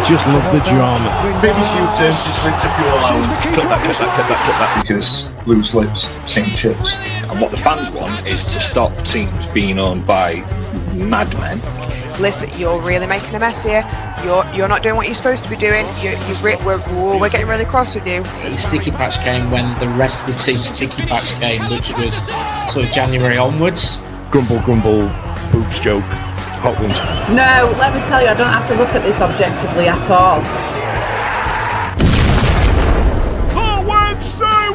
just love the drama. Biggest U-turn since winter fuel allowance. Cut that. Because loose lips sink ships. And what the fans want is to stop teams being owned by madmen. Listen, you're really making a mess here. You're not doing what you're supposed to be doing. We're getting really cross with you. The sticky patch came when the rest of the team's sticky patch came, which was sort of January onwards. Grumble, boobs joke, hot wings. No, let me tell you, I don't have to look at this objectively at all. The Wednesday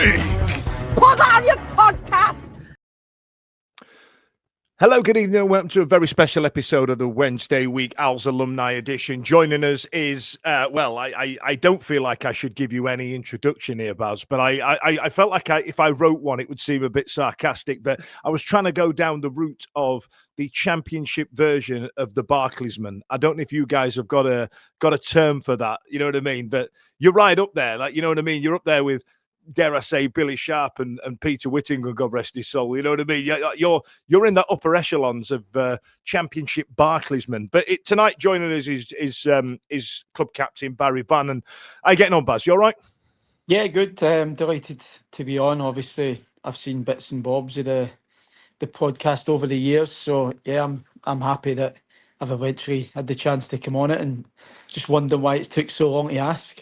week! Put on your podcast! Hello, good evening, and welcome to a very special episode of the Wednesday Week Al's Alumni Edition. Joining us is, I don't feel like I should give you any introduction here, Baz, but I felt like if I wrote one, it would seem a bit sarcastic, but I was trying to go down the route of the championship version of the Barclaysman. I don't know if you guys have got a term for that, you know what I mean? But you're right up there, like, you know what I mean? You're up there with, dare I say, Billy Sharp and Peter Whittingham, God rest his soul. You know what I mean? You're in the upper echelons of Championship Barclaysmen. But tonight joining us is club captain Barry Bannan. How you getting on, Baz? You all right? Yeah, good. Delighted to be on. Obviously, I've seen bits and bobs of the podcast over the years, so yeah, I'm happy that I've eventually had the chance to come on it, and just wonder why it took so long to ask.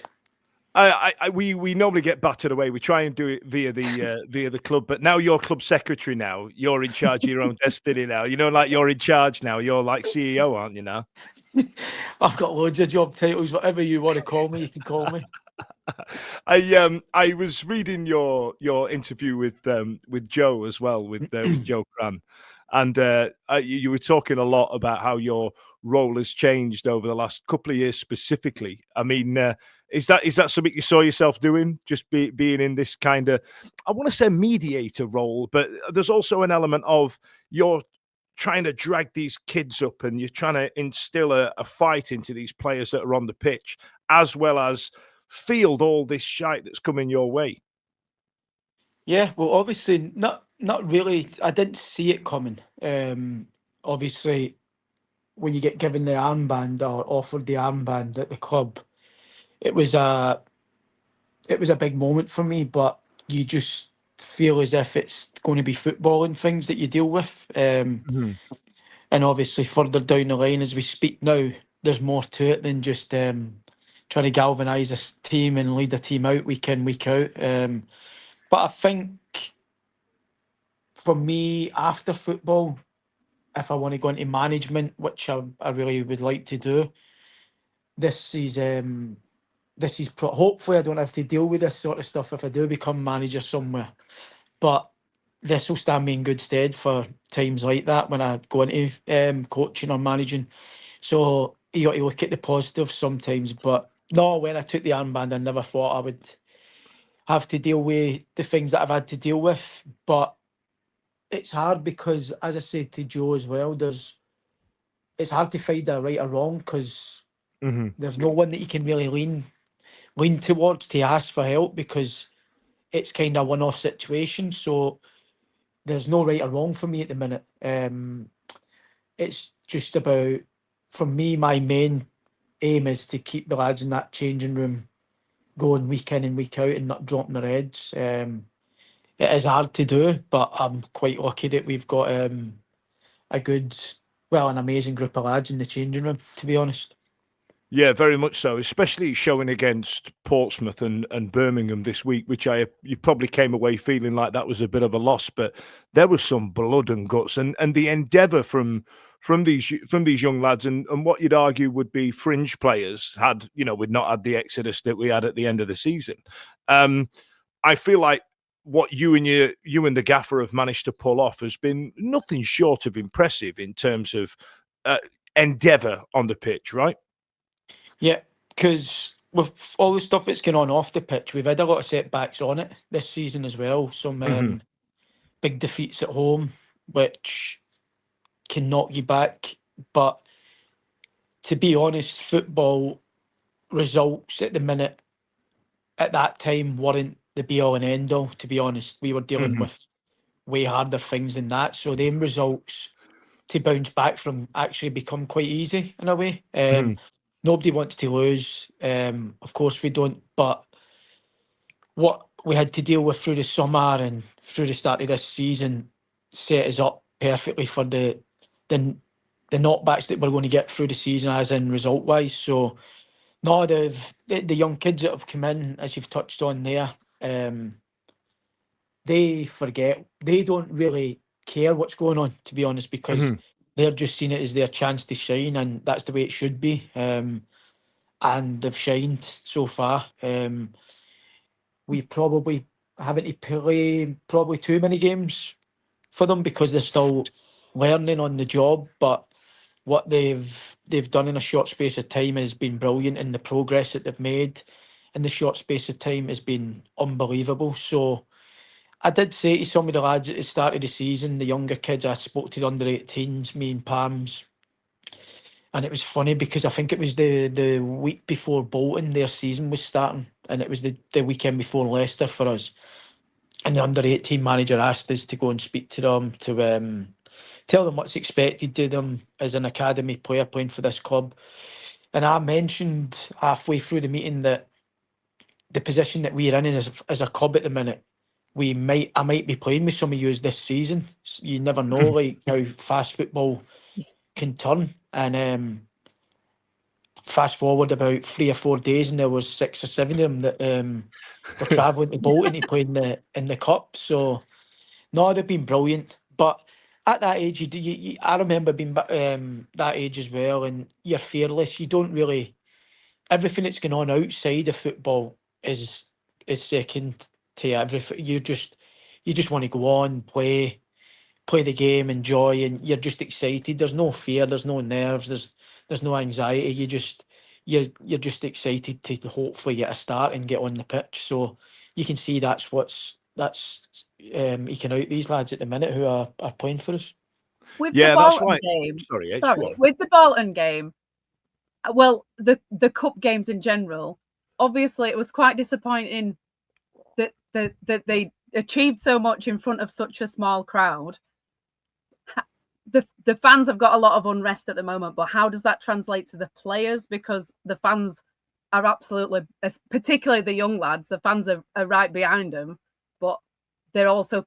We normally get battered away. We try and do it via the club, but now you're club secretary. Now you're in charge of your own destiny. Now you know, like you're in charge now. You're like CEO, aren't you now? I've got loads of job titles. Whatever you want to call me, you can call me. I was reading your interview with Joe as well, with Joe Cran, and you were talking a lot about how your role has changed over the last couple of years specifically. I mean, is that something you saw yourself doing, just being in this kind of, I want to say mediator role, but there's also an element of you're trying to drag these kids up and you're trying to instill a fight into these players that are on the pitch, as well as field all this shite that's coming your way. Yeah, well, obviously not really. I didn't see it coming. Obviously, when you get given the armband or offered the armband at the club, it was a big moment for me. But you just feel as if it's going to be footballing things that you deal with. And obviously, further down the line as we speak now, there's more to it than just trying to galvanise a team and lead a team out week in, week out. But I think for me, after football, if I want to go into management, which I really would like to do, this is hopefully I don't have to deal with this sort of stuff if I do become manager somewhere. But this will stand me in good stead for times like that when I go into coaching or managing. So you got to look at the positives sometimes. But no, when I took the armband, I never thought I would have to deal with the things that I've had to deal with. But it's hard because, as I said to Joe as well, it's hard to find a right or wrong because there's no one that you can really lean towards to ask for help because it's kind of a one-off situation. So there's no right or wrong for me at the minute. It's just about, for me, my main aim is to keep the lads in that changing room going week in and week out and not dropping their heads. It is hard to do, but I'm quite lucky that we've got an amazing group of lads in the changing room, to be honest. Yeah, very much so, especially showing against Portsmouth and Birmingham this week, which you probably came away feeling like that was a bit of a loss, but there was some blood and guts and the endeavour from these young lads and what you'd argue would be fringe players we'd not had the exodus that we had at the end of the season. I feel like what you and the gaffer have managed to pull off has been nothing short of impressive in terms of endeavour on the pitch, right? Yeah, because with all the stuff that's going on off the pitch, we've had a lot of setbacks on it this season as well. Some big defeats at home, which can knock you back. But to be honest, football results at the minute, at that time, weren't the be-all and end-all, to be honest. We were dealing with way harder things than that. So them results to bounce back from actually become quite easy in a way. nobody wants to lose. Of course we don't, but what we had to deal with through the summer and through the start of this season set us up perfectly for the knockbacks that we're going to get through the season, as in result wise. So no, the young kids that have come in, as you've touched on there, they forget, they don't really care what's going on, to be honest, because they're just seeing it as their chance to shine, and that's the way it should be. And they've shined so far. We probably haven't to play probably too many games for them because they're still learning on the job. But what they've done in a short space of time has been brilliant, and the progress that they've made in the short space of time has been unbelievable. So I did say to some of the lads at the start of the season, the younger kids, I spoke to the under 18s, me and Pams, and it was funny because I think it was the week before Bolton, their season was starting, and it was the weekend before Leicester for us. And the under 18 manager asked us to go and speak to them to tell them what's expected to them as an academy player playing for this club. And I mentioned halfway through the meeting that the position that we're in as a club at the minute, I might be playing with some of you this season. You never know, like how fast football can turn. And fast forward about 3 or 4 days, and there was 6 or 7 of them that were travelling to Bolton to play in the cup. So no, they've been brilliant. But at that age, I remember being that age as well, and you're fearless. You don't really, everything that's going on outside of football is second to everything. You just want to go on, play the game, enjoy, and you're just excited. There's no fear, there's no nerves, there's no anxiety. You're just excited to hopefully get a start and get on the pitch. So you can see that's eking out these lads at the minute who are playing for us. With Yeah, the that's Bolton right. game, Sorry, H, go on. with the Bolton game, well, the cup games in general, obviously it was quite disappointing that they achieved so much in front of such a small crowd. The fans have got a lot of unrest at the moment, but how does that translate to the players? Because the fans are absolutely, particularly the young lads, the fans are right behind them, but they're also,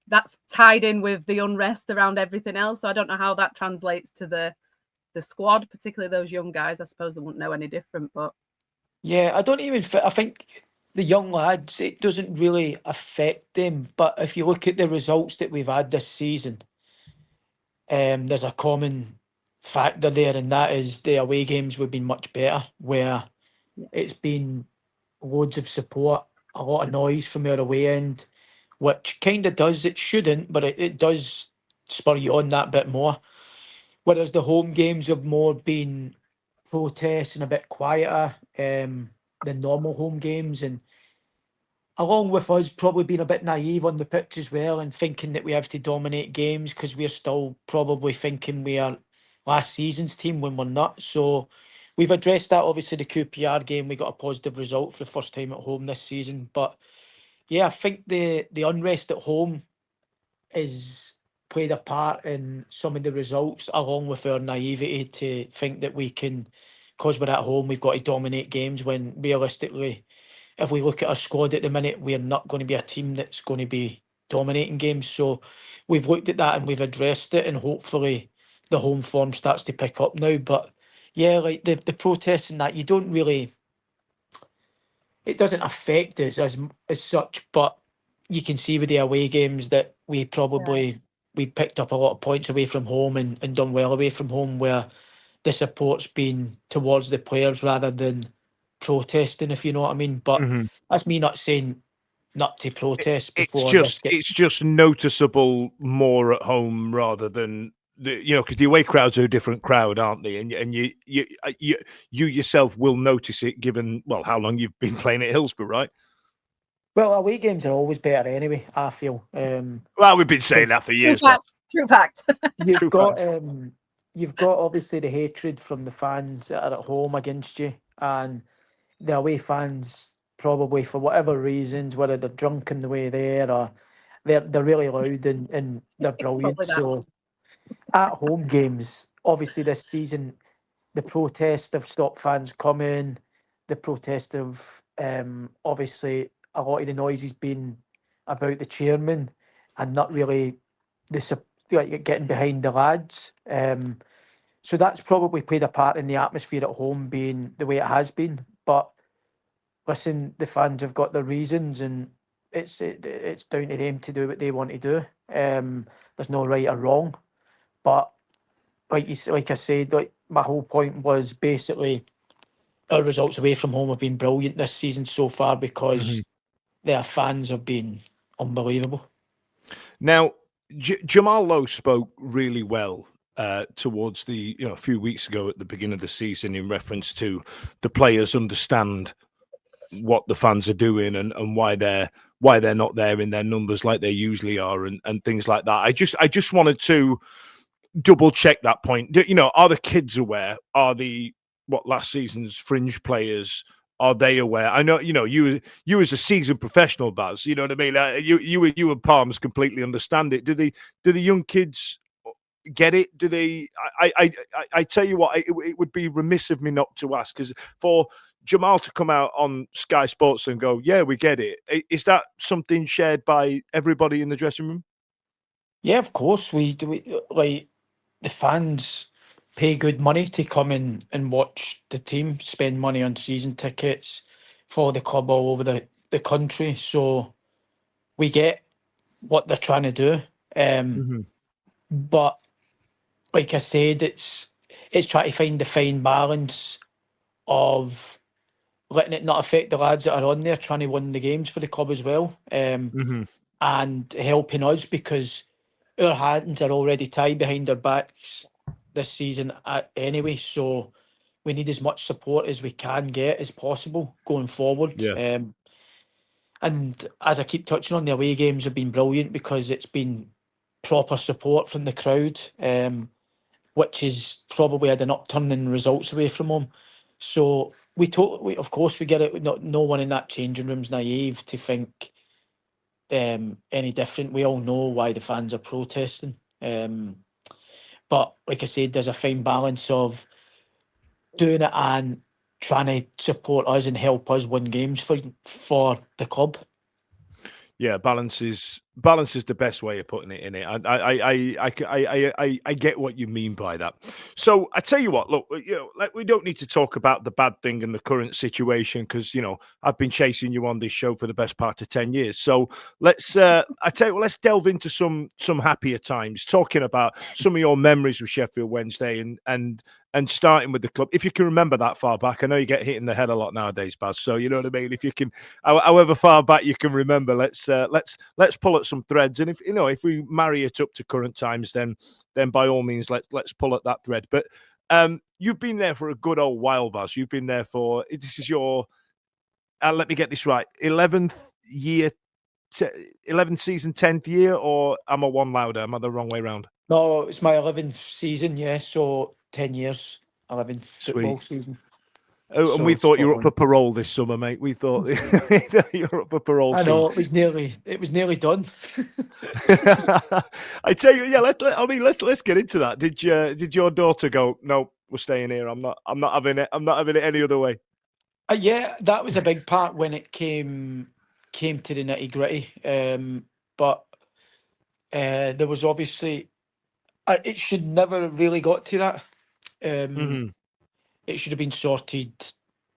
that's tied in with the unrest around everything else. So I don't know how that translates to the squad, particularly those young guys. I suppose they wouldn't know any different, but Yeah, I think the young lads, it doesn't really affect them. But if you look at the results that we've had this season, there's a common factor there, and that is the away games have been much better, where it's been loads of support, a lot of noise from our away end, which kind of does, it shouldn't, but it does spur you on that bit more. Whereas the home games have more been protests and a bit quieter than normal home games, and along with us probably being a bit naive on the pitch as well and thinking that we have to dominate games because we're still probably thinking we are last season's team when we're not. So we've addressed that. Obviously the QPR game, we got a positive result for the first time at home this season, but yeah, I think the unrest at home is played a part in some of the results, along with our naivety to think that we can, because we're at home, we've got to dominate games, when realistically, if we look at our squad at the minute, we're not going to be a team that's going to be dominating games. So we've looked at that and we've addressed it, and hopefully the home form starts to pick up now. But yeah, like the protests and that, you don't really, it doesn't affect us as such, but you can see with the away games that we probably we picked up a lot of points away from home and done well away from home, where the support's been towards the players rather than protesting, if you know what I mean. But that's me not saying not to protest before this gets. It's just noticeable more at home rather than because the away crowds are a different crowd, aren't they? And you yourself will notice it, given how long you've been playing at Hillsborough, right? Well, away games are always better anyway, I feel. Well, we've been saying that for years. True fact. You've got obviously the hatred from the fans that are at home against you, and the away fans probably for whatever reasons, whether they're drunk on the way there or they're really loud and they're brilliant. So at home games, obviously this season, the protest of stop fans coming, the protest of obviously a lot of the noise has been about the chairman and not really like getting behind the lads. So that's probably played a part in the atmosphere at home being the way it has been. But listen, the fans have got their reasons, and it's down to them to do what they want to do. There's no right or wrong, but like I said, like my whole point was basically our results away from home have been brilliant this season so far because their fans have been unbelievable. Now, Jamal Lowe spoke really well towards a few weeks ago at the beginning of the season in reference to the players understand what the fans are doing and why they're not there in their numbers like they usually are and things like that. I just wanted to double check that point. Are the kids aware? Are the last season's fringe players? Are they aware? I know, you as a seasoned professional, Baz. You know what I mean. You and Palms completely understand it. Do the young kids get it? Do they? I tell you what, it would be remiss of me not to ask, because for Jamal to come out on Sky Sports and go, "Yeah, we get it." Is that something shared by everybody in the dressing room? Yeah, of course we do. Like the fans pay good money to come in and watch the team, spend money on season tickets for the club all over the country. So we get what they're trying to do. But like I said, it's trying to find the fine balance of letting it not affect the lads that are on there, trying to win the games for the club as well, and helping us because our hands are already tied behind our backs this season anyway. So we need as much support as we can get as possible going forward. Yeah. And as I keep touching on, the away games have been brilliant because it's been proper support from the crowd, which is probably had an upturn in results away from home. So of course we get it. No one in that changing room's naive to think any different. We all know why the fans are protesting. But like I said, there's a fine balance of doing it and trying to support us and help us win games for the club. Yeah, balance is the best way of putting it in it. I get what you mean by that. So I tell you what, look, we don't need to talk about the bad thing and the current situation because I've been chasing you on this show for the best part of 10 years. So let's let's delve into some happier times, talking about some of your memories with Sheffield Wednesday and starting with the club. If you can remember that far back, I know you get hit in the head a lot nowadays, Baz. So you know what I mean. If you can, however far back you can remember, let's pull at some threads. And if we marry it up to current times, then by all means, let's pull at that thread. But you've been there for a good old while, Baz. You've been there for this is your let me get this right, 11th year, 11th season, 10th year, or am I one louder? Am I the wrong way around? No, it's my 11th season, yeah. So 10 years, 11th football season. Oh, and we thought you were up for parole this summer, mate. We thought you were up for parole. I know it was nearly done. I tell you, yeah. Let's get into that. Did your daughter go? No, we're staying here. I'm not having it. I'm not having it any other way. Yeah, that was a big part when it came to the nitty gritty. But there was obviously it should never really got to that. It should have been sorted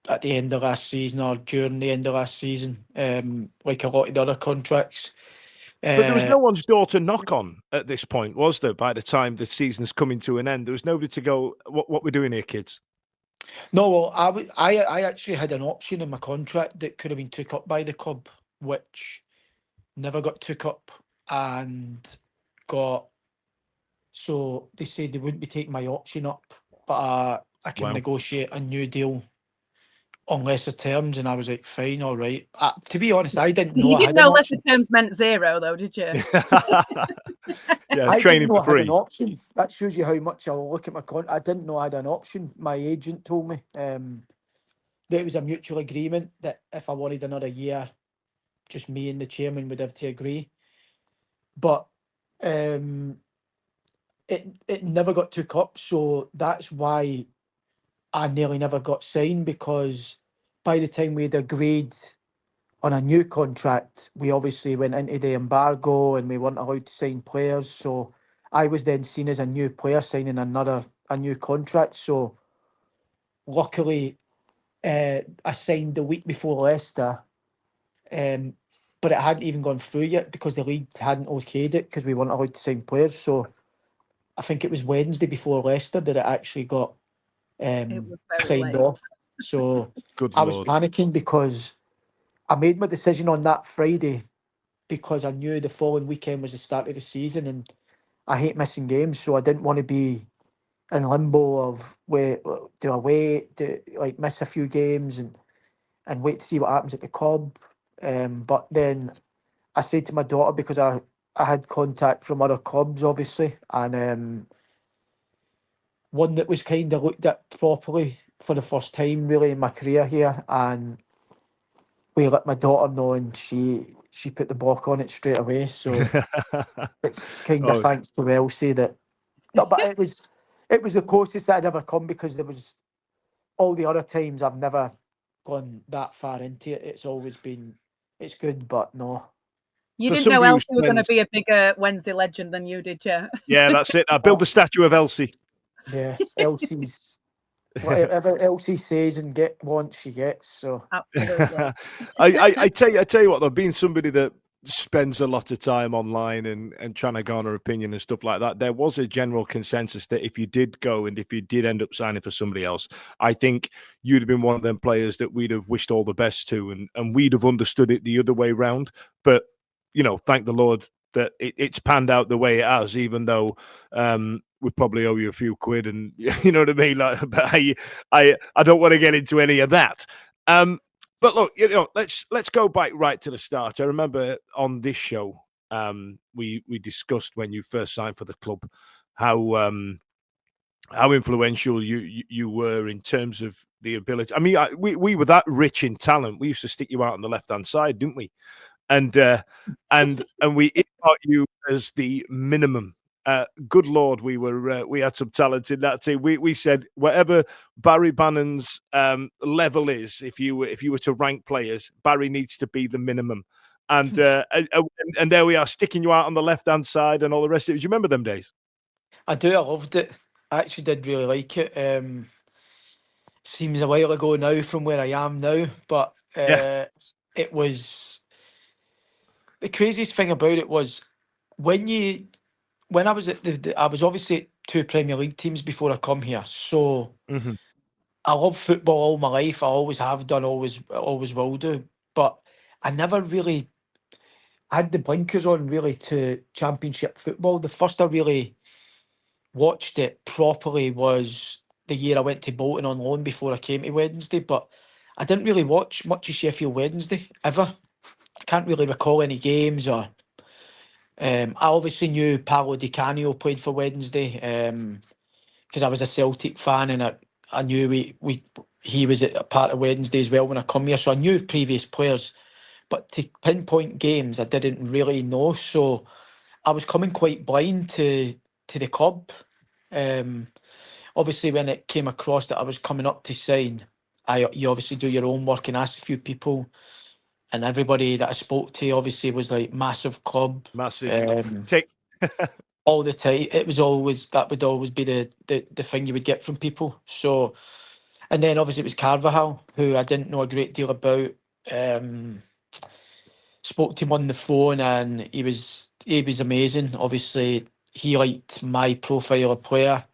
at the end of last season or during the end of last season, like a lot of the other contracts. But there was no one's door to knock on at this point, was there? By the time the season's coming to an end, there was nobody to go, what we're doing here, kids? No, well, I actually had an option in my contract that could have been took up by the club, which never got took up and got. So they said they wouldn't be taking my option up, but I can negotiate a new deal on lesser terms, and I was like, fine, all right. To be honest, I didn't know. You didn't know lesser terms meant zero, though, did you? Yeah, training for free. I had an option. That shows you how much I'll look at my contract. I didn't know I had an option. My agent told me that it was a mutual agreement that if I wanted another year, just me and the chairman would have to agree. But it never got took up, so that's why I nearly never got signed because by the time we'd agreed on a new contract, we obviously went into the embargo and we weren't allowed to sign players. So I was then seen as a new player signing a new contract. So luckily, I signed the week before Leicester, but it hadn't even gone through yet because the league hadn't okayed it because we weren't allowed to sign players. So I think it was Wednesday before Leicester that it actually got It was very signed late. off. So Good I was Lord. panicking because I made my decision on that Friday because I knew the following weekend was the start of the season and I hate missing games. So I didn't want to be in limbo of where do I wait to like miss a few games and wait to see what happens at the club. But then I said to my daughter because I had contact from other clubs obviously and one that was kind of looked at properly for the first time really in my career here, and we let my daughter know, and she put the block on it straight away. So it's kind of Oh, thanks to Elsie that. No, but it was the closest that I'd ever come because there was all the other times I've never gone that far into it. It's always been it's good, but no. You For didn't know somebody who Elsie was going to spends- be a bigger Wednesday legend than you did, yeah. yeah, that's it. I build the statue of Elsie. Yeah, Elsie's whatever Elsie says and wants she gets. So Absolutely. I tell you what though, being somebody that spends a lot of time online and trying to garner opinion and stuff like that, there was a general consensus that if you did go and if you did end up signing for somebody else, I think you'd have been one of them players that we'd have wished all the best to, and we'd have understood it the other way round. But you know, thank the Lord that it's panned out the way it has, even though we probably owe you a few quid, and you know what I mean. Like, but I don't want to get into any of that. But look, you know, let's go back right to the start. I remember on this show, we discussed when you first signed for the club how influential you were in terms of the ability. I mean, we were that rich in talent. We used to stick you out on the left hand side, didn't we? And we earmarked you as the minimum. Good Lord, we had some talent in that team. We said whatever Barry Bannan's level is, if you were to rank players, Barry needs to be the minimum. And there we are, sticking you out on the left hand side and all the rest of it. Do you remember them days? I do. I loved it. I actually did really like it. Seems a while ago now from where I am now, but Yeah. it was the craziest thing about it was when I was at I was obviously at two Premier League teams before I come here, so Mhm. I love football all my life. I always have done, always will do, but I never really had the blinkers on really to Championship football. The first I really watched it properly was the year I went to Bolton on loan before I came to Wednesday, but I didn't really watch much of Sheffield Wednesday ever. I can't really recall any games or. I obviously knew Paolo Di Canio played for Wednesday because I was a Celtic fan and I knew he was a part of Wednesday as well when I come here, so I knew previous players. But to pinpoint games, I didn't really know, so I was coming quite blind to the club. Um, Obviously, when it came across that I was coming up to sign, you obviously do your own work and ask a few people, and everybody that I spoke to obviously was like massive club, Massive. um, Take. all the time. It was always that would always be the thing you would get from people. So, and then obviously it was Carvajal, who I didn't know a great deal about. Um, Spoke to him on the phone, and he was amazing. Obviously, he liked my profile of player,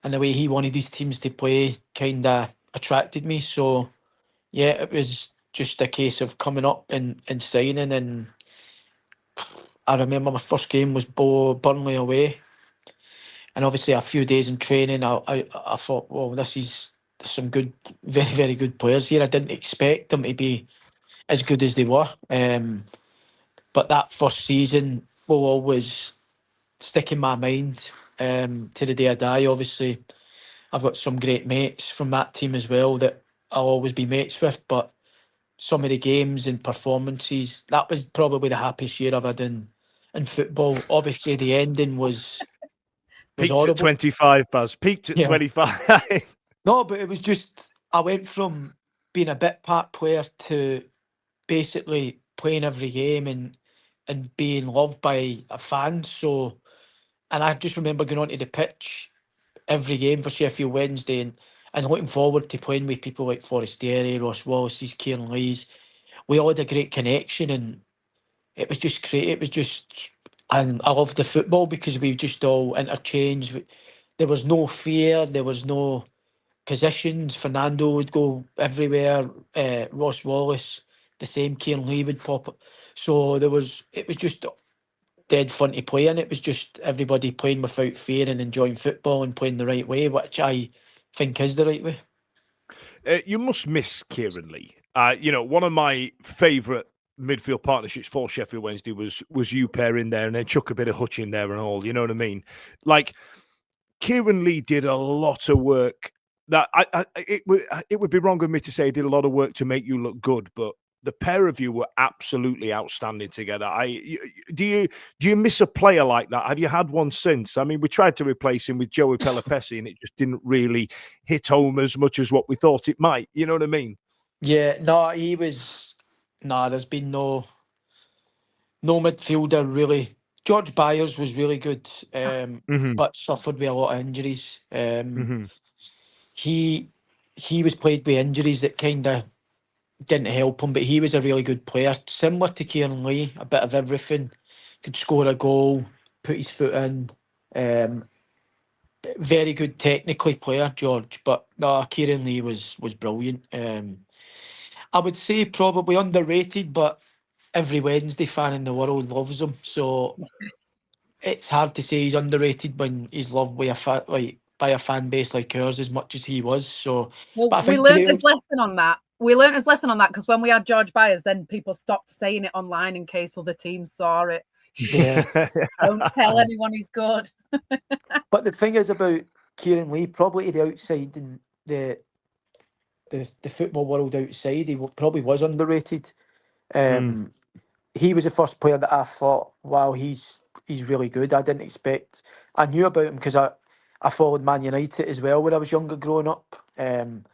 and the way he wanted his teams to play kind of attracted me. So yeah, it was just a case of coming up and signing. And I remember my first game was Burnley away, and obviously a few days in training, I thought, well, this is some good, very very good players here. I didn't expect them to be as good as they were. But that first season will always stick in my mind to the day I die. Obviously, I've got some great mates from that team as well that I'll always be mates with. But some of the games and performances, that was probably the happiest year I've had in football. Obviously, the ending was Peaked at horrible. 25, Buzz. Peaked at Yeah, 25. No, but it was just I went from being a bit part player to basically playing every game and being loved by a fan. So, and I just remember going onto the pitch every game for Sheffield Wednesday and looking forward to playing with people like Forestieri, Ross Wallace's, Kieran Lee's. We all had a great connection and it was just great. It was just, and I loved the football because we just all interchanged. There was no fear. There was no positions. Fernando would go everywhere. Ross Wallace, the same. Kieran Lee would pop up. So it was just dead fun to play, and it was just everybody playing without fear and enjoying football and playing the right way, which I think is the right way. You must miss Kieran Lee. One of my favourite midfield partnerships for Sheffield Wednesday was you pair in there and then chuck a bit of Hutch in there and all. You know what I mean? Like Kieran Lee did a lot of work. That it would be wrong of me to say he did a lot of work to make you look good, but the pair of you were absolutely outstanding together. Do you miss a player like that? Have you had one since? I mean, we tried to replace him with Joey Pelopessi, and it just didn't really hit home as much as what we thought it might. You know what I mean? Yeah, no, he was. No, there's been no midfielder really. George Byers was really good, but suffered with a lot of injuries. He was plagued with injuries that kind of didn't help him, but he was a really good player, similar to Kieran Lee, a bit of everything. Could score a goal, put his foot in. Very good technically player, George, but no, Kieran Lee was brilliant. I would say probably underrated, but every Wednesday fan in the world loves him. So it's hard to say he's underrated when he's loved by by a fan base like ours as much as he was. So, well, but I we think learned today, his lesson on that. We learned his lesson on that because when we had George Byers, then people stopped saying it online in case other teams saw it. yeah. Don't tell anyone he's good. But the thing is about Kieran Lee, probably to the outside and the football world outside, he probably was underrated. He was the first player that I thought, wow, he's really good. I didn't expect. I knew about him because I followed Man United as well when I was younger growing up. And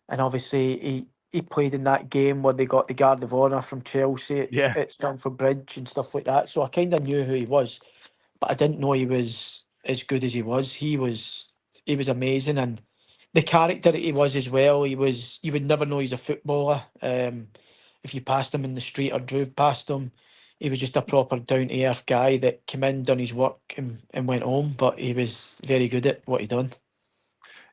obviously he played in that game where they got the Guard of Honour from Chelsea Yeah. at Stamford Bridge and stuff like that. So I kind of knew who he was, but I didn't know he was as good as he was. He was amazing, and the character that he was as well. You would never know he's a footballer. If you passed him in the street or drove past him, he was just a proper down to earth guy that came in, done his work, and went home. But he was very good at what he done.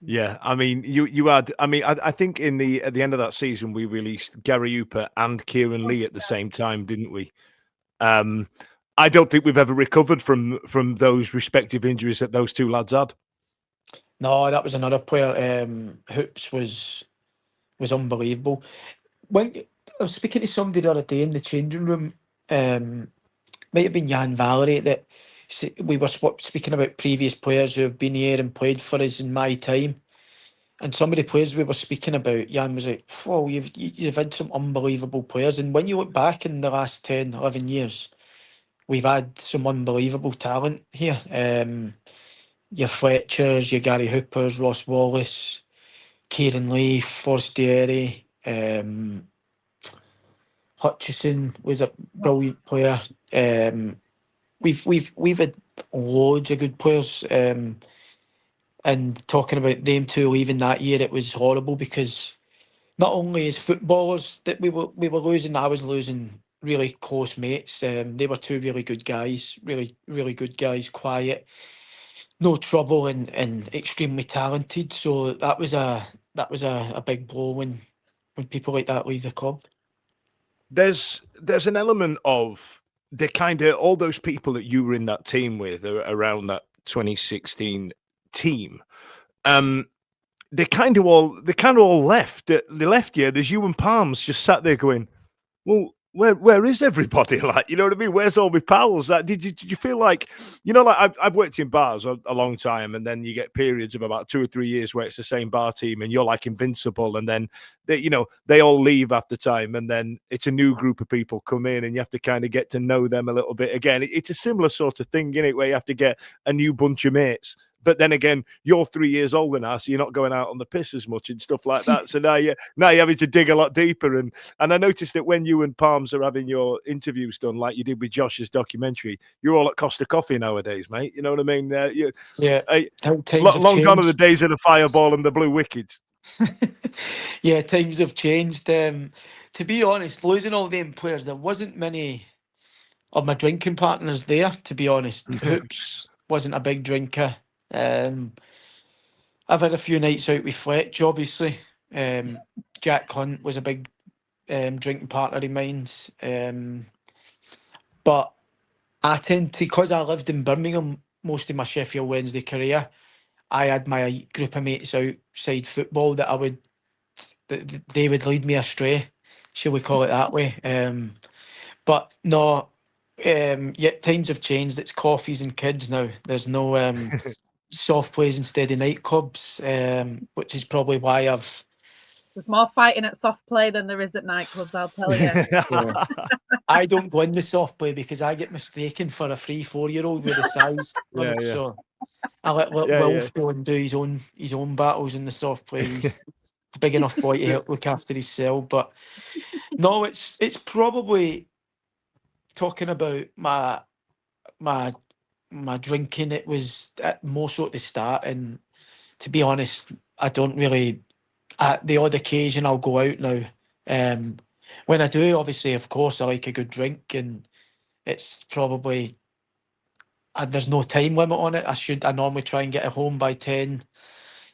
Yeah, I mean, you had. I mean, I think at the end of that season, we released Gary Hooper and Kieran Lee at the same time, didn't we? I don't think we've ever recovered from those respective injuries that those two lads had. No, that was another player. Hoops was unbelievable. When I was speaking to somebody the other day in the changing room, might have been Jan Valerie, that we were speaking about previous players who have been here and played for us in my time. And some of the players we were speaking about, Jan was like, whoa, you've had some unbelievable players. And when you look back in the last 10, 11 years, we've had some unbelievable talent here. Your Fletchers, your Gary Hoopers, Ross Wallace, Kieran Lee, Forestieri, Hutchison was a brilliant player. We've had loads of good players. And talking about them two leaving that year, it was horrible because not only as footballers that we were losing, I was losing really close mates. They were two really good guys, really good guys, quiet, no trouble, and extremely talented. So that was a big blow when people like that leave the club. There's an element of the kind of all those people that you were in that team with around that 2016 team. They kind of all left. They left. Yeah, there's you and Palms just sat there going, well, where is everybody? Like, you know what I mean? Where's all my pals? Like, did you feel like, like I've worked in bars a long time, and then you get periods of about 2 or 3 years where it's the same bar team and you're like invincible, and then they all leave after time, and then it's a new group of people come in, and you have to kind of get to know them a little bit again. It's a similar sort of thing, isn't it, where you have to get a new bunch of mates but then again, you're 3 years older now, so you're not going out on the piss as much and stuff like that. So now you're having to dig a lot deeper. And I noticed that when you and Palms are having your interviews done, like you did with Josh's documentary, you're all at Costa Coffee nowadays, mate. You know what I mean? How times have Long gone are the changed. days of the fireball and the blue wickets. Yeah, times have changed. To be honest, losing all them players, there wasn't many of my drinking partners there, to be honest. Hoops wasn't a big drinker. I've had a few nights out with Fletch, obviously. Jack Hunt was a big drinking partner of mine's. But I tend to, because I lived in Birmingham most of my Sheffield Wednesday career, I had my group of mates outside football that they would lead me astray, shall we call it that way. But no, yet times have changed. It's coffees and kids now. There's no soft plays instead of nightclubs, which is probably why There's more fighting at soft play than there is at nightclubs, I'll tell you. I don't go in the soft play because I get mistaken for a 3-4-year-old with a size. So I let Wilf go and do his own battles in the soft play. He's a big enough boy to help look after his cell. But no, it's probably talking about my drinking. It was more so at the start, and to be honest, I don't really. At the odd occasion, I'll go out now. When I do, obviously, of course, I like a good drink, and it's probably there's no time limit on it. I normally try and get it home by 10,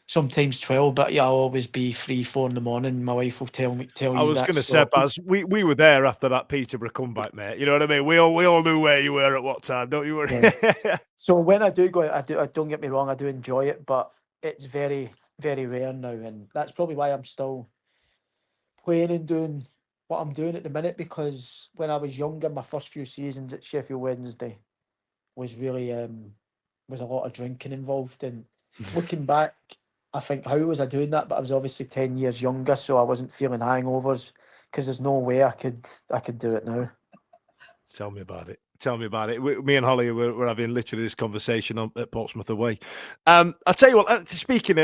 sometimes 12, but yeah, I'll always be 3, 4 in the morning. My wife will tell I you was that. going to say, Baz, we were there after that Peterborough comeback, mate. You know what I mean? We all knew where you were at what time, don't you worry? Yeah. So when I do go out, I don't get me wrong, I do enjoy it, but it's very, very rare now, and that's probably why I'm still playing and doing what I'm doing at the minute, because when I was younger, my first few seasons at Sheffield Wednesday was really was a lot of drinking involved. And looking back, I think, how was I doing that? But I was obviously 10 years younger, so I wasn't feeling hangovers, because there's no way I could do it now. Tell me about it. Tell me about it. Me and Holly were having literally this conversation at Portsmouth away. I'll tell you what. Speaking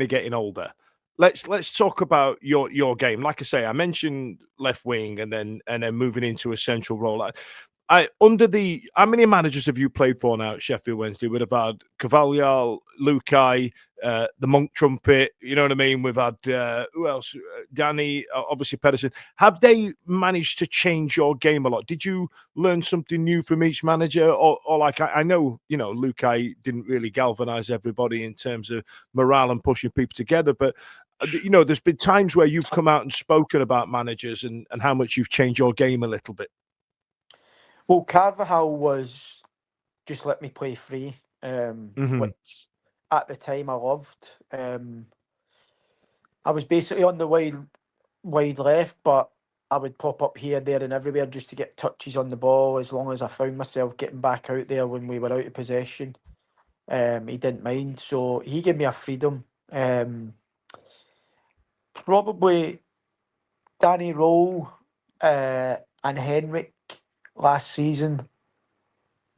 of getting older, let's talk about your game. Like I say, I mentioned left wing and then moving into a central role. How many managers have you played for now at Sheffield Wednesday? We'd have had Cavalier, Lukai, the Monk Trumpet. You know what I mean? We've had who else? Danny, obviously Pedersen. Have they managed to change your game a lot? Did you learn something new from each manager, or like I know, Lukai didn't really galvanise everybody in terms of morale and pushing people together, but there's been times where you've come out and spoken about managers and how much you've changed your game a little bit. Well, Carvajal was just let me play free, which at the time I loved. I was basically on the wide left, but I would pop up here, there and everywhere just to get touches on the ball, as long as I found myself getting back out there when we were out of possession. He didn't mind, so he gave me a freedom. Probably Danny Rowe and Henrik last season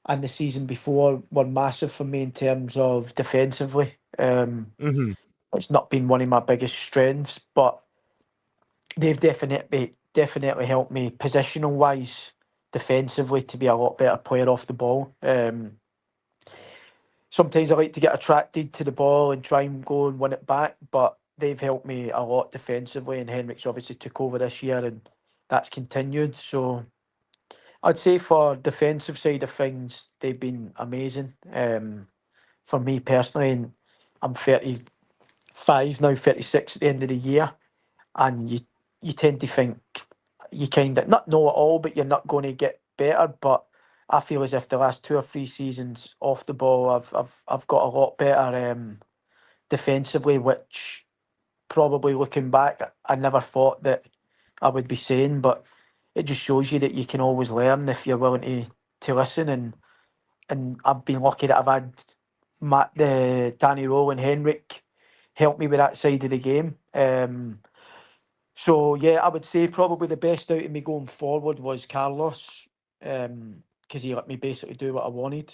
and the season before were massive for me in terms of defensively. It's not been one of my biggest strengths, but they've definitely helped me positional wise, defensively, to be a lot better player off the ball. Sometimes I like to get attracted to the ball and try and go and win it back, but they've helped me a lot defensively, and Henrik's obviously took over this year and that's continued. So I'd say for defensive side of things, they've been amazing. For me personally, and I'm 35 now, 36 at the end of the year, and you tend to think you kind of not know it all, but you're not going to get better. But I feel as if the last 2 or 3 seasons off the ball, I've got a lot better defensively, which probably looking back, I never thought that I would be saying, but it just shows you that you can always learn if you're willing to listen. And I've been lucky that I've had Danny Rowe and Henrik help me with that side of the game. So yeah, I would say probably the best out of me going forward was Carlos. because he let me basically do what I wanted.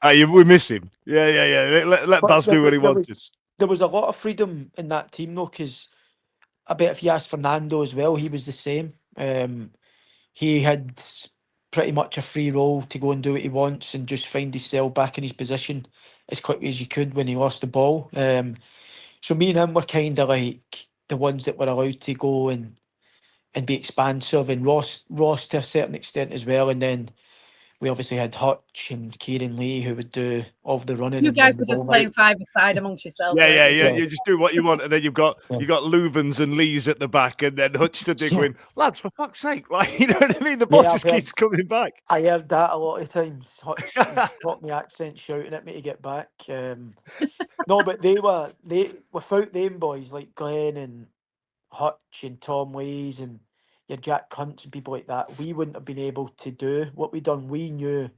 We miss him. Yeah. Let Baz do what he wanted. There was a lot of freedom in that team though, because I bet if you asked Fernando as well, he was the same. He had pretty much a free role to go and do what he wants and just find himself back in his position as quickly as you could when he lost the ball. So me and him were kind of like the ones that were allowed to go and be expansive, and Ross to a certain extent as well. And then we obviously had Hutch and Kieran Lee who would do all the running. You and guys run were the just ball playing out. 5-a-side amongst yourselves. Yeah. Yeah. You just do what you want, and then you've got Luvens and Lees at the back, and then Hutch to going, lads, for fuck's sake, like, you know what I mean? The ball Yeah, just keeps coming back. I heard that a lot of times. Hutch got me accent shouting at me to get back. No, but they without them boys like Glenn and Hutch and Tom Lees and your Jack Cunts and people like that, we wouldn't have been able to do what we done. We knew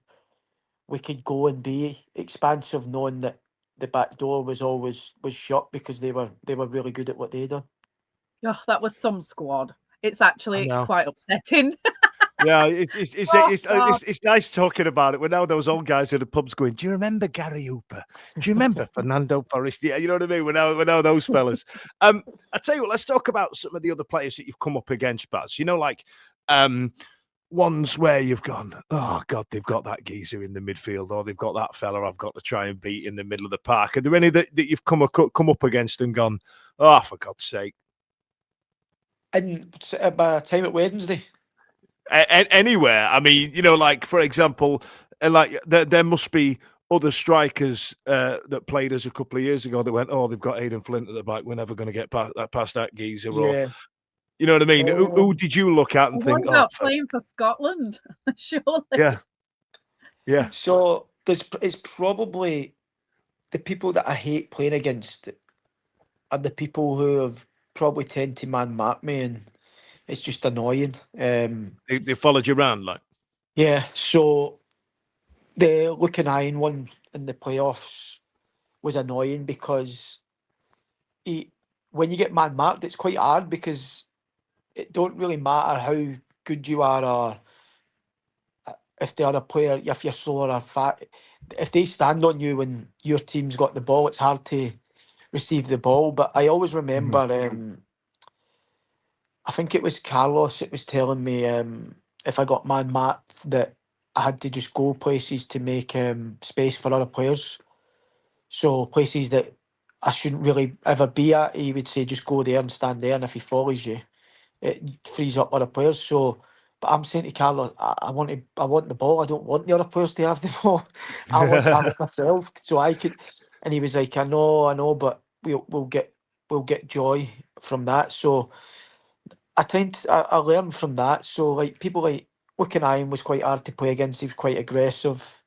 we could go and be expansive, knowing that the back door was always shut, because they were really good at what they done. Oh, that was some squad. It's actually know. quite upsetting. Yeah, it's nice talking about it. When now those old guys in the pubs going, do you remember Gary Hooper? Do you remember Fernando Forrest? Yeah, you know what I mean? We're now those fellas. I tell you what, let's talk about some of the other players that you've come up against, Baz. You know, like ones where you've gone, oh God, they've got that geezer in the midfield, or they've got that fella I've got to try and beat in the middle of the park. Are there any that you've come up against and gone, oh, for God's sake? And by time at Wednesday. Anywhere. I mean, you know, like for example, like there must be other strikers that played us a couple of years ago that went, oh, they've got Aidan Flint at the back. We're never going to get past that geezer. Yeah. Or, you know what I mean? Who did you look at and think, about playing for Scotland? Surely. Yeah. So it's probably the people that I hate playing against are the people who have probably tend to man mark me, and it's just annoying. They followed you around, like. Yeah, so the Looking Iron one in the playoffs was annoying because when you get man marked, it's quite hard, because it don't really matter how good you are, or if the other player, if you're slower or fat, if they stand on you when your team's got the ball, it's hard to receive the ball. But I always remember, I think it was Carlos, it was telling me if I got man marked that I had to just go places to make space for other players. So places that I shouldn't really ever be at, he would say just go there and stand there, and if he follows you, it frees up other players. So, but I'm saying to Carlos, I want the ball. I don't want the other players to have the ball. I want to have it myself, so I could. And he was like, I know, but we'll get joy from that. So I learned from that. So like people like Looking Iron was quite hard to play against. He was quite aggressive.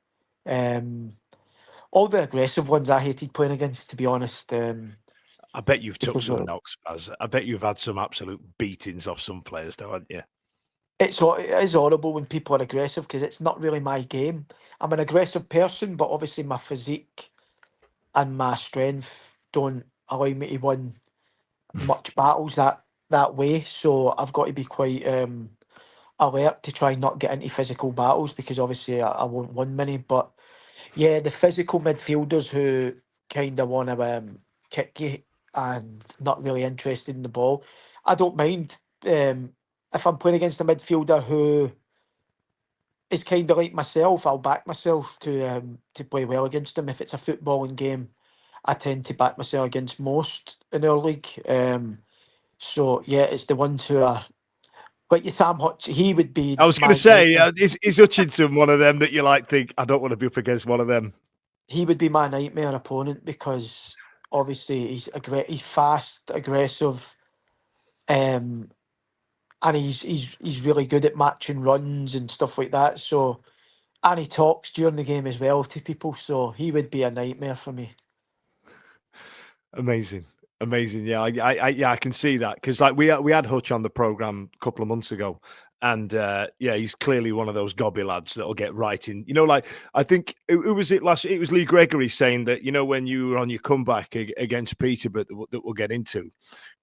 All the aggressive ones I hated playing against, to be honest. I bet you've took some knocks, Baz. I bet you've had some absolute beatings off some players, though, haven't you? It is horrible when people are aggressive, because it's not really my game. I'm an aggressive person, but obviously my physique and my strength don't allow me to win much battles that way. So I've got to be quite alert to try and not get into physical battles, because obviously I won't win many. But yeah, the physical midfielders who kind of want to kick you and not really interested in the ball, I don't mind. If I'm playing against a midfielder who is kind of like myself, I'll back myself to play well against them. If it's a footballing game, I tend to back myself against most in our league. So yeah, it's the ones who are like Sam Hutch. He would be. I was going to say, is Hutchinson one of them that you like think, I don't want to be up against one of them? He would be my nightmare opponent, because obviously he's fast, aggressive, and he's really good at matching runs and stuff like that. So, and he talks during the game as well to people. So he would be a nightmare for me. Amazing. Yeah, I can see that, because like we had Hutch on the program a couple of months ago, and yeah, he's clearly one of those gobby lads that'll get right in. You know, like I think who was it last? It was Lee Gregory saying that, you know, when you were on your comeback against Peterborough, that we'll get into,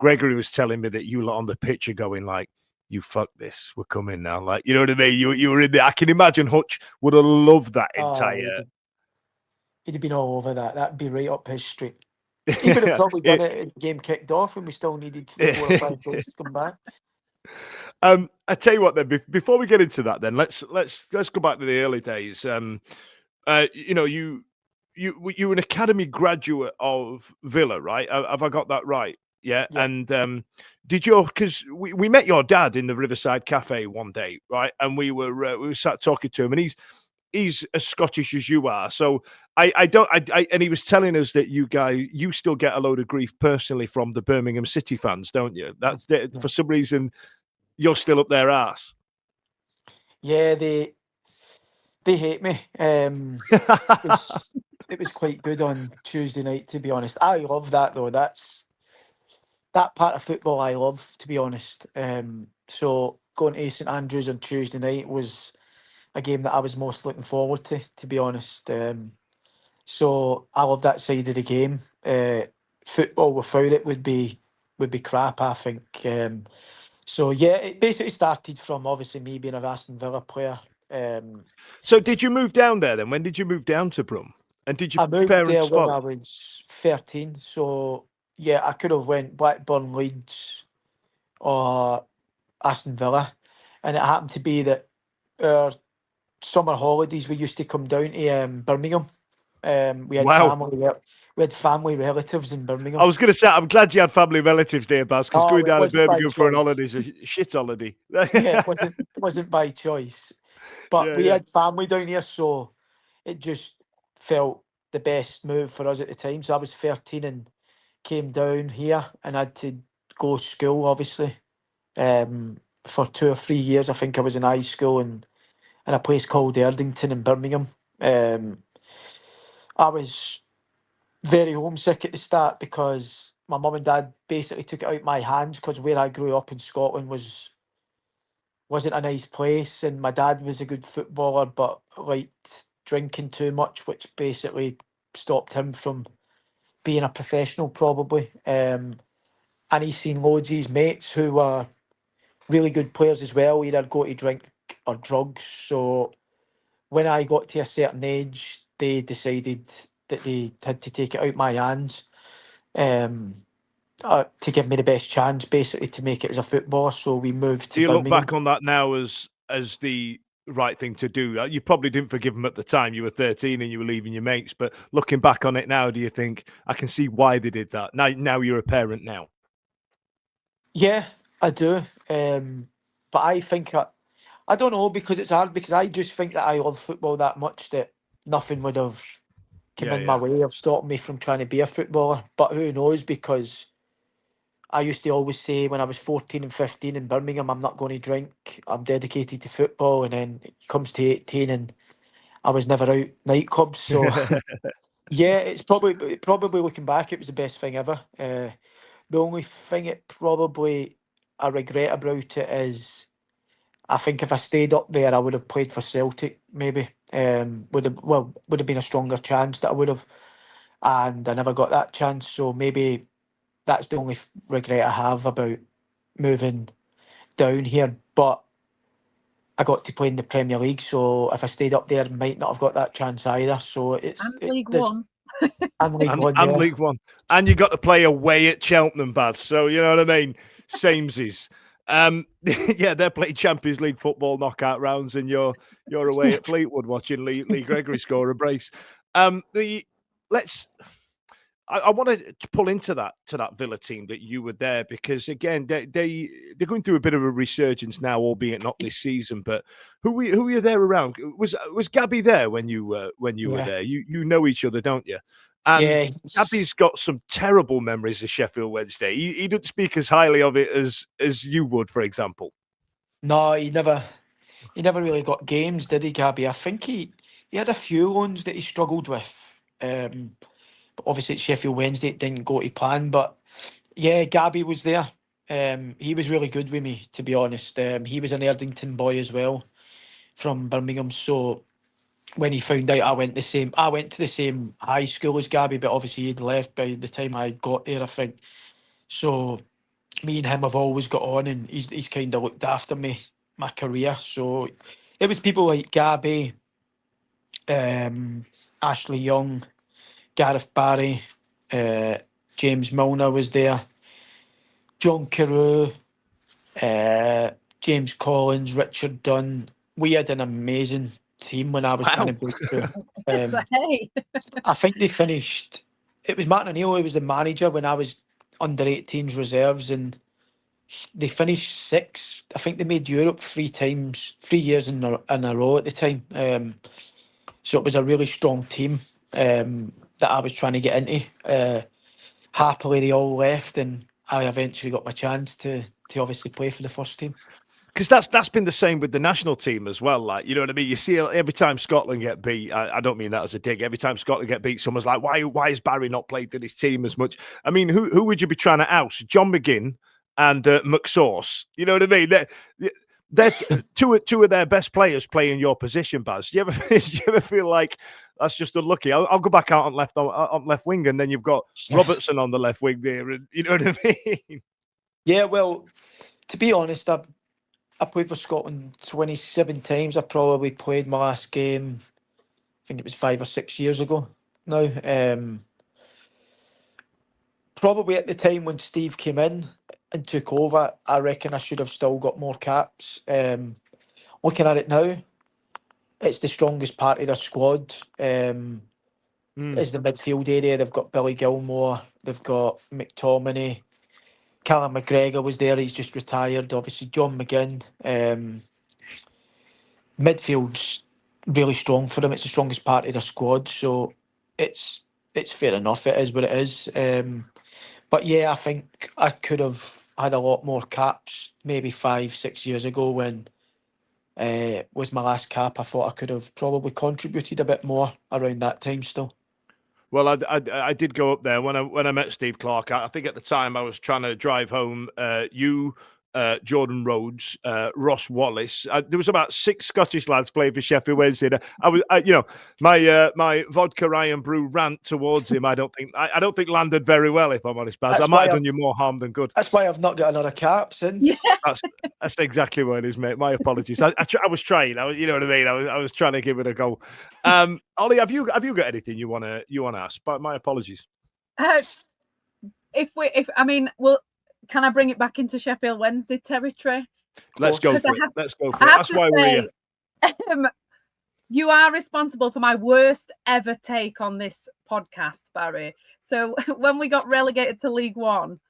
Gregory was telling me that you lot on the pitch are going like, you fuck this, we're coming now. Like, you know what I mean? You were in there. I can imagine Hutch would have loved that entire. He'd have been all over that. That'd be right up his street. He would have probably done it as the game kicked off and we still needed 4 or 5 goals to come back. I tell you what, then, before we get into that, then let's go back to the early days. You know, you were an academy graduate of Villa, right? Have I got that right? Yeah. And did you? Because we met your dad in the Riverside Cafe one day, right? And we were sat talking to him, and he's as Scottish as you are. So and he was telling us that you still get a load of grief personally from the Birmingham City fans, don't you? That's for some reason you're still up their arse. Yeah, they hate me. It was quite good on Tuesday night, to be honest. I love that though. That part of football I love, to be honest. So going to St Andrews on Tuesday night was a game that I was most looking forward to be honest. So I love that side of the game. Football without it would be crap, I think. So yeah, it basically started from obviously me being an Aston Villa player. So did you move down there then? When did you move down to Brum? And did your I moved parents there when follow? I was 13. So yeah, I could have went Blackburn, Leeds, or Aston Villa, and it happened to be that our summer holidays we used to come down to Birmingham. We had family relatives in Birmingham. I was going to say, I'm glad you had family relatives there, Baz, because going down to Birmingham for an holiday is a shit holiday. Yeah, it wasn't by choice, but we had family down here, so it just felt the best move for us at the time. So I was 13 and came down here, and I had to go to school, obviously, for 2 or 3 years. I think I was in high school in a place called Erdington in Birmingham. I was very homesick at the start because my mum and dad basically took it out my hands because where I grew up in Scotland wasn't a nice place, and my dad was a good footballer but liked drinking too much, which basically stopped him from being a professional probably. And he's seen loads of his mates who were really good players as well either go to drink or drugs. So when I got to a certain age, they decided that they had to take it out my hands to give me the best chance, basically, to make it as a footballer. So we moved to Do you Birmingham. look back on that now as the right thing to do? You probably didn't forgive them at the time. You were 13 and you were leaving your mates. But looking back on it now, do you think, I can see why they did that? Now you're a parent now. Yeah, I do. But I think... I don't know, because it's hard, because I just think that I love football that much that nothing would have come in my way of stopping me from trying to be a footballer. But who knows, because I used to always say when I was 14 and 15 in Birmingham, I'm not going to drink, I'm dedicated to football, and then it comes to 18 and I was never out nightclubs. So yeah, it's probably looking back, it was the best thing ever. The only thing I regret about it is I think if I stayed up there, I would have played for Celtic. Maybe would have been a stronger chance that I would have, and I never got that chance. So maybe that's the only regret I have about moving down here. But I got to play in the Premier League, so if I stayed up there, I might not have got that chance either. So League One. And League One, and you got to play away at Cheltenham, Baz. So you know what I mean. Samesies. Yeah, they're playing Champions League football knockout rounds, and you're away at Fleetwood watching Lee Gregory score a brace. I wanted to pull into that Villa team that you were there, because again they're going through a bit of a resurgence now, albeit not this season. But who were you there around? Was Gabby there when you were there? You know each other, don't you? And Gabby's got some terrible memories of Sheffield Wednesday. He doesn't speak as highly of it as you would, for example. No, he never really got games, did he, Gabby? I think he had a few ones that he struggled with. But obviously at Sheffield Wednesday it didn't go to plan. But yeah, Gabby was there. He was really good with me, to be honest. He was an Erdington boy as well, from Birmingham. So when he found out I went to the same high school as Gabby, but obviously he'd left by the time I got there, I think. So me and him have always got on, and he's kind of looked after me, my career. So it was people like Gabby, Ashley Young, Gareth Barry, James Milner was there, John Carew, James Collins, Richard Dunn. We had an amazing team when I was trying to break through. Hey. I think they finished. It was Martin O'Neill who was the manager when I was under 18s reserves, and they finished sixth. I think they made Europe 3 years in a row at the time. So it was a really strong team that I was trying to get into. Happily, they all left, and I eventually got my chance to obviously play for the first team. Because that's been the same with the national team as well. Like, you know what I mean? You see every time Scotland get beat, I don't mean that as a dig. Every time Scotland get beat, someone's like, why has Barry not played for this team as much? I mean, who would you be trying to oust? John McGinn and McSauce. You know what I mean? They're two of their best players play in your position, Baz. Do you ever feel like that's just unlucky? I'll go back out on left wing, and then you've got Robertson on the left wing there, and you know what I mean? Yeah, well, to be honest, I played for Scotland 27 times. I probably played my last game, I think it was 5 or 6 years ago now. Probably at the time when Steve came in and took over, I reckon I should have still got more caps. Looking at it now, it's the strongest part of their squad. Is the midfield area. They've got Billy Gilmore, they've got McTominay, Callum McGregor was there, he's just retired. Obviously, John McGinn. Midfield's really strong for them. It's the strongest part of their squad, so it's fair enough. It is what it is. But yeah, I think I could have had a lot more caps maybe 5-6 years ago when was my last cap. I thought I could have probably contributed a bit more around that time still. Well, I did go up there when I met Steve Clarke. I think at the time I was trying to drive home Jordan Rhodes, Ross Wallace. There was about 6 Scottish lads playing for Sheffield Wednesday. My vodka Ryan Brew rant towards him. I don't think landed very well, if I'm honest, Baz. I might have done you more harm than good. That's why I've not got another cap since. Yeah. That's exactly what it is, mate. My apologies. I was trying. You know what I mean. I was trying to give it a go. Ollie, have you got anything you wanna ask? But my apologies. Can I bring it back into Sheffield Wednesday territory? Let's go for it. That's why we're here. You are responsible for my worst ever take on this podcast, Barry. So when we got relegated to League One,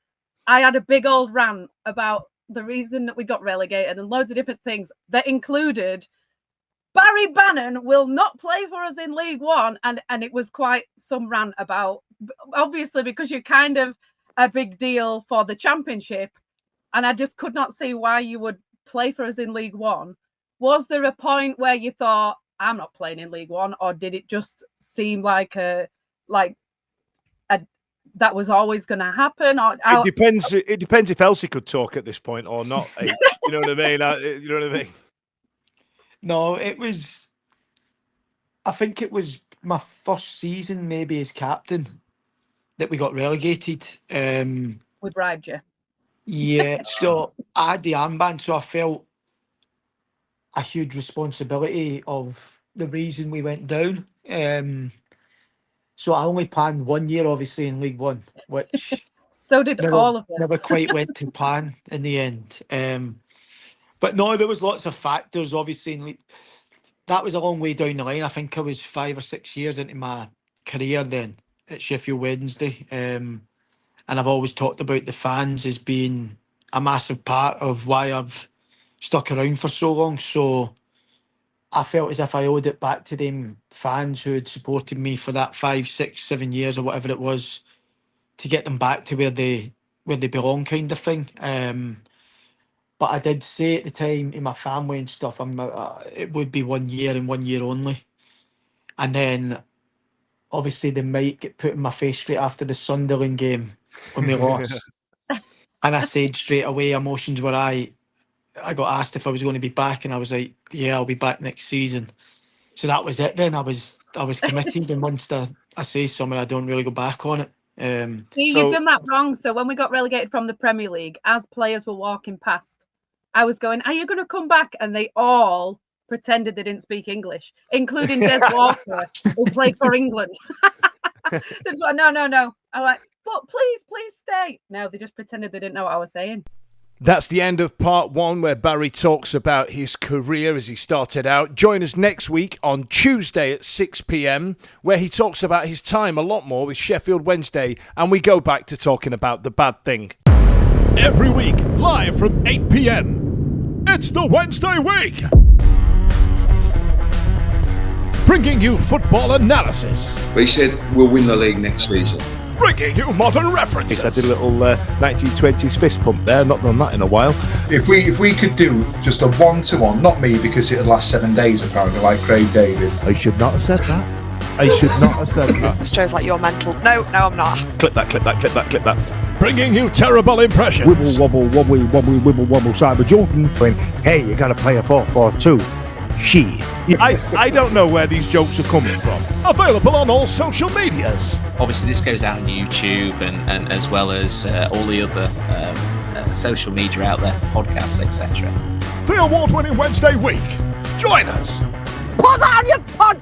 I had a big old rant about the reason that we got relegated and loads of different things that included Barry Bannan will not play for us in League One. And it was quite some rant about, obviously, because you're kind of a big deal for the Championship. And I just could not see why you would play for us in League One. Was there a point where you thought, I'm not playing in League One? Or did it just seem like that was always going to happen? It depends. It depends if Elsie could talk at this point or not. You know what I mean? You know what I mean? No, I think it was my first season, maybe as captain, that we got relegated. We bribed you. Yeah, so I had the armband, so I felt a huge responsibility of the reason we went down. So I only planned 1 year, obviously, in League One, which so did all of us. Never quite went to plan in the end. But no, there was lots of factors, obviously. That was a long way down the line. I think I was 5 or 6 years into my career then at Sheffield Wednesday. And I've always talked about the fans as being a massive part of why I've stuck around for so long. So I felt as if I owed it back to them fans who had supported me for that 5, 6, 7 years or whatever it was, to get them back to where they belong, kind of thing. But I did say at the time in my family and stuff, it would be 1 year and 1 year only. And then obviously the mic get put in my face straight after the Sunderland game when we lost. And I said straight away, emotions were I got asked if I was going to be back, and I was like, yeah, I'll be back next season. So that was it then. I was committed, and once I say something, I don't really go back on it. See, you've done that wrong. So when we got relegated from the Premier League, as players were walking past, I was going, "Are you going to come back?" And they all pretended they didn't speak English, including Des Walker, who played for England. They just went, no. I'm like, "But please stay." No, they just pretended they didn't know what I was saying. That's the end of part 1, where Barry talks about his career as he started out. Join us next week on Tuesday at 6 p.m, where he talks about his time a lot more with Sheffield Wednesday, and we go back to talking about the bad thing. Every week, live from 8 p.m, it's the Wednesday Week, bringing you football analysis. But he said we'll win the league next season. Bringing you modern references. I did a little 1920s fist pump there. Not done that in a while. If we could do just a 1-to-1, not me because it'd last 7 days apparently, like Craig David. I should not have said that. I should not have said that. This shows like you're mental. No, I'm not. Clip that. Bringing you terrible impressions. Wibble, wobble, wobbly, wobbly, wibble, wobble, Cyber Jordan. Going, hey, you got to play a 4-4-2. She. I don't know where these jokes are coming from. Available on all social medias. Obviously, this goes out on YouTube and as well as all the other social media out there, podcasts, etc. The award-winning Wednesday Week. Join us. Put on your pod